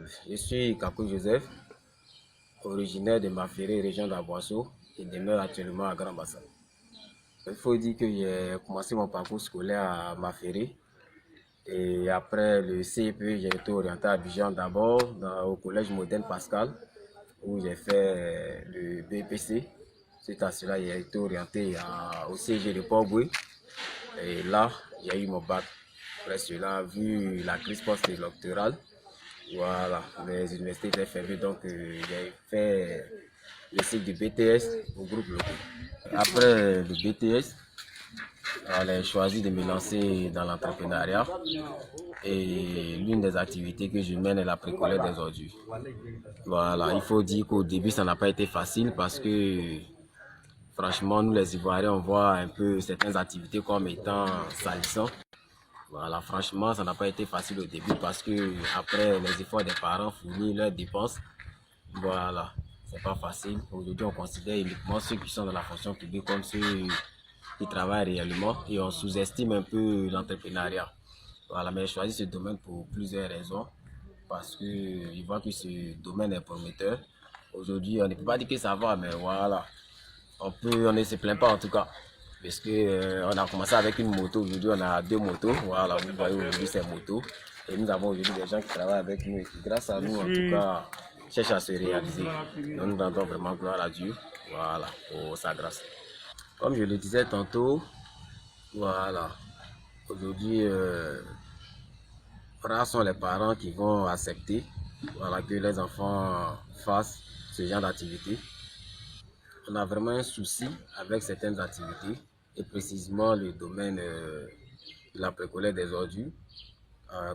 Je suis Kakou Joseph, originaire de Maféré, région d'Aboisseau, et demeure actuellement à Grand Bassin. Il faut dire que j'ai commencé mon parcours scolaire à Maféré et après le CEP, j'ai été orienté à Abidjan d'abord au collège moderne Pascal où j'ai fait le BPC. Suite à cela, j'ai été orienté au CG de Port-Boué et là, j'ai eu mon bac. Après cela, vu la crise post-électorale, voilà, les universités étaient fermées, donc j'ai fait le cycle du BTS au groupe local. Après le BTS, j'ai choisi de me lancer dans l'entrepreneuriat et l'une des activités que je mène est la précollecte des ordures. Voilà, il faut dire qu'au début, ça n'a pas été facile parce que franchement, nous les Ivoiriens, on voit un peu certaines activités comme étant salissantes. Voilà, franchement, ça n'a pas été facile au début parce que après les efforts des parents fournir leurs dépenses, voilà, c'est pas facile. Aujourd'hui, on considère uniquement ceux qui sont dans la fonction publique comme ceux qui travaillent réellement et on sous-estime un peu l'entrepreneuriat. Voilà, mais j'ai choisi ce domaine pour plusieurs raisons parce que je vois que ce domaine est prometteur. Aujourd'hui, on ne peut pas dire que ça va, mais voilà, on ne se plaint pas en tout cas. Parce que on a commencé avec une moto, aujourd'hui on a 2 motos. Voilà, vous voyez aujourd'hui c'est moto. Et nous avons aujourd'hui des gens qui travaillent avec nous et qui, grâce à nous, en tout cas, cherchent à se réaliser. Donc nous rendons vraiment gloire à Dieu, voilà, pour sa grâce. Comme je le disais tantôt, voilà, aujourd'hui, rares sont les parents qui vont accepter, voilà, que les enfants fassent ce genre d'activité. On a vraiment un souci avec certaines activités et précisément le domaine de la précollecte des ordures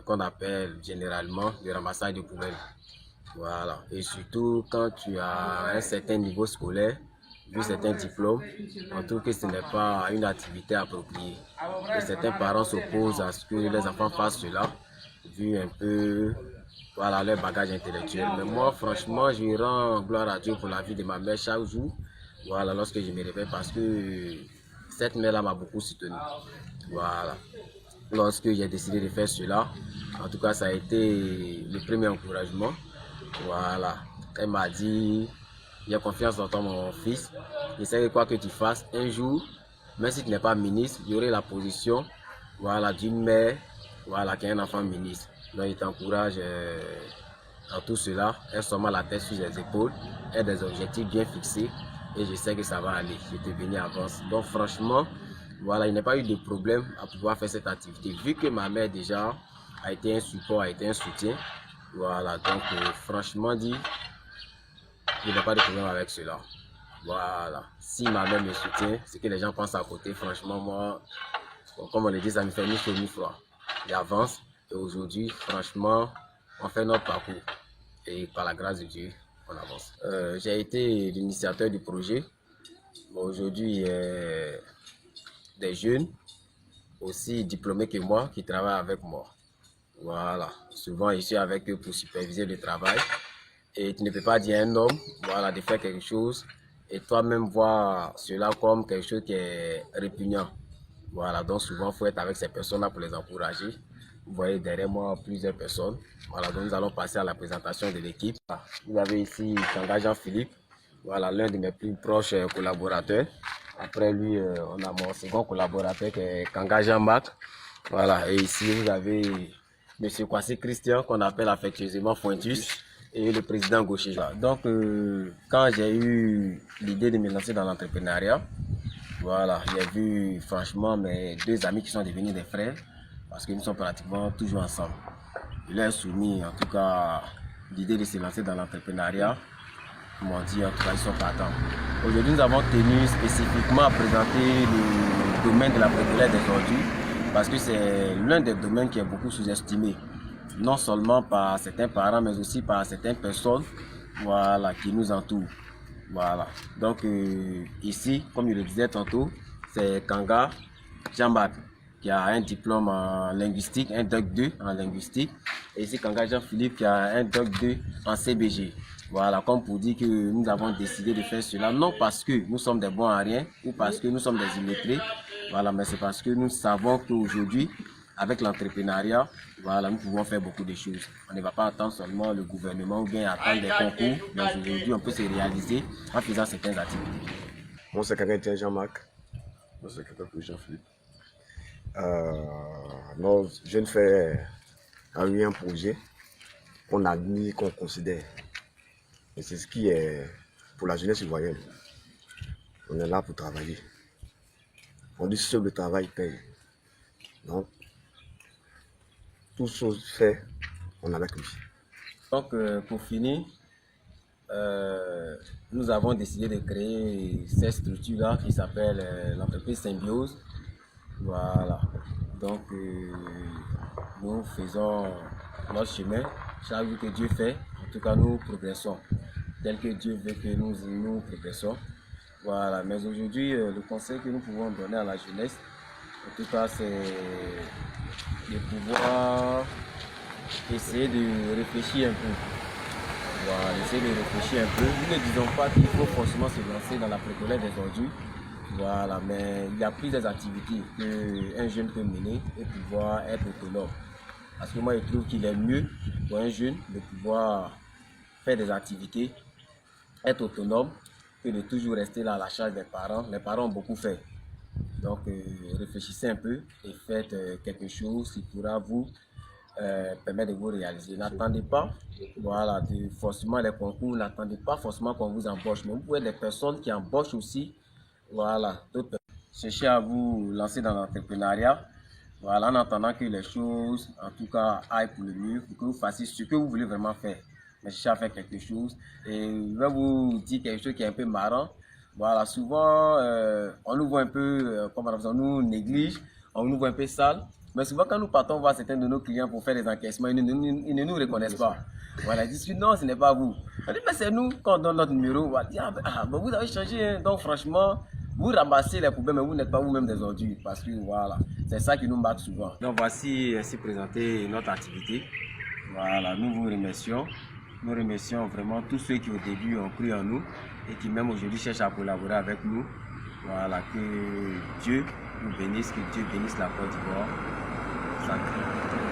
qu'on appelle généralement le ramassage de poubelles. Voilà. Et surtout quand tu as un certain niveau scolaire, vu certains diplômes, on trouve que ce n'est pas une activité appropriée. Et certains parents s'opposent à ce que les enfants fassent cela, vu un peu voilà, leur bagage intellectuel. Mais moi, franchement, je rends gloire à Dieu pour la vie de ma mère chaque jour. Voilà, lorsque je me réveille, parce que cette mère-là m'a beaucoup soutenu. Voilà. Lorsque j'ai décidé de faire cela, en tout cas, ça a été le premier encouragement. Voilà. Elle m'a dit, j'ai confiance en toi, mon fils. Je sais que quoi que tu fasses, un jour, même si tu n'es pas ministre, il y aurait la position, voilà, d'une mère, voilà, qui est un enfant ministre. Donc, il t'encourage dans tout cela, elle seulement la tête sur les épaules, et des objectifs bien fixés, et je sais que ça va aller. Je te bénis avance. Donc, franchement, voilà, il n'y a pas eu de problème à pouvoir faire cette activité, vu que ma mère déjà a été un support, a été un soutien. Voilà, donc franchement dit, il n'y a pas de problème avec cela. Voilà, si ma mère me soutient, ce que les gens pensent à côté, franchement, moi, comme on le dit, ça me fait ni chaud ni froid. J'avance et aujourd'hui, franchement, on fait notre parcours. Et par la grâce de Dieu, on avance. J'ai été l'initiateur du projet. Bon, aujourd'hui, il y a des jeunes aussi diplômés que moi qui travaillent avec moi. Voilà, souvent je suis avec eux pour superviser le travail. Et tu ne peux pas dire à un homme, voilà, de faire quelque chose et toi-même voir cela comme quelque chose qui est répugnant. Voilà, donc souvent il faut être avec ces personnes-là pour les encourager. Vous voyez derrière moi plusieurs personnes. Voilà, donc nous allons passer à la présentation de l'équipe. Vous avez ici Kanga Jean-Philippe, voilà, l'un de mes plus proches collaborateurs. Après lui, on a mon second collaborateur qui est Kanga Jean-Marc. Voilà, et ici vous avez M. Kwasi Christian, qu'on appelle affectueusement Pointus, et le président Gaucher. Donc, quand j'ai eu l'idée de me lancer dans l'entrepreneuriat, voilà, j'ai vu franchement mes 2 amis qui sont devenus des frères, parce que nous sommes pratiquement toujours ensemble. Je leur ai soumis en tout cas l'idée de se lancer dans l'entrepreneuriat. Ils m'ont dit en tout cas ils sont partants. Aujourd'hui nous avons tenu spécifiquement à présenter le domaine de la précollecte des ordures, parce que c'est l'un des domaines qui est beaucoup sous-estimé, non seulement par certains parents, mais aussi par certaines personnes, voilà, qui nous entourent. Voilà. Donc ici, comme je le disais tantôt, c'est Kanga Jean-Marc qui a un diplôme en linguistique, un Doc 2 en linguistique. Et ici, Kanga Jean-Philippe qui a un Doc 2 en CBG. Voilà, comme pour dire que nous avons décidé de faire cela, non parce que nous sommes des bons à rien ou parce que nous sommes des illettrés, voilà, mais c'est parce que nous savons qu'aujourd'hui, avec l'entrepreneuriat, voilà, nous pouvons faire beaucoup de choses. On ne va pas attendre seulement le gouvernement ou bien attendre des concours, mais aujourd'hui, on peut se réaliser en faisant certaines activités. Mon secrétaire Jean-Marc, mon secrétaire Jean-Philippe. Nos jeunes frères ont eu un projet qu'on admire, qu'on considère. Et c'est ce qui est pour la jeunesse ivoirienne. On est là pour travailler. On dit seul le travail paye. Donc, tout chose fait, on a avec lui. Donc, pour finir, nous avons décidé de créer cette structure-là qui s'appelle l'entreprise Symbiose. Voilà. Donc, nous faisons notre chemin. Chaque jour que Dieu fait, en tout cas, nous progressons. Tel que Dieu veut que nous progressons. Voilà. Mais aujourd'hui, le conseil que nous pouvons donner à la jeunesse, en tout cas, c'est de pouvoir essayer de réfléchir un peu. Voilà, essayer de réfléchir un peu. Nous ne disons pas qu'il faut forcément se lancer dans la précolère des ordures. Voilà, mais il y a plusieurs activités qu'un jeune peut mener et pouvoir être autonome. Parce que moi, je trouve qu'il est mieux pour un jeune de pouvoir faire des activités, être autonome, que de toujours rester là à la charge des parents. Les parents ont beaucoup fait. Donc, réfléchissez un peu et faites quelque chose qui pourra vous permettre de vous réaliser. N'attendez pas, voilà, forcément les concours, n'attendez pas forcément qu'on vous embauche. Mais vous pouvez être des personnes qui embauchent aussi. Voilà, d'autres personnes. Cherchez à vous lancer dans l'entrepreneuriat. Voilà, en attendant que les choses, en tout cas, aillent pour le mieux, pour que vous fassiez ce que vous voulez vraiment faire. Mais cherchez à faire quelque chose. Et je vais vous dire quelque chose qui est un peu marrant. Voilà, souvent, on nous voit un peu, comme on nous néglige, on nous voit un peu sale. Mais souvent, quand nous partons voir certains de nos clients pour faire des encaissements, ils ne nous reconnaissent pas. Voilà, ils disent que non, ce n'est pas vous. On dit, mais c'est nous, quand on donne notre numéro, on va dire, vous avez changé. Hein. Donc, franchement, vous ramassez les poubelles, mais vous n'êtes pas vous-même des ordures. Parce que voilà, c'est ça qui nous marque souvent. Donc, voici ainsi présenté notre activité. Voilà, nous vous remercions. Nous remercions vraiment tous ceux qui au début ont cru en nous et qui même aujourd'hui cherchent à collaborer avec nous. Voilà, que Dieu nous bénisse, que Dieu bénisse la Côte d'Ivoire. Sacré.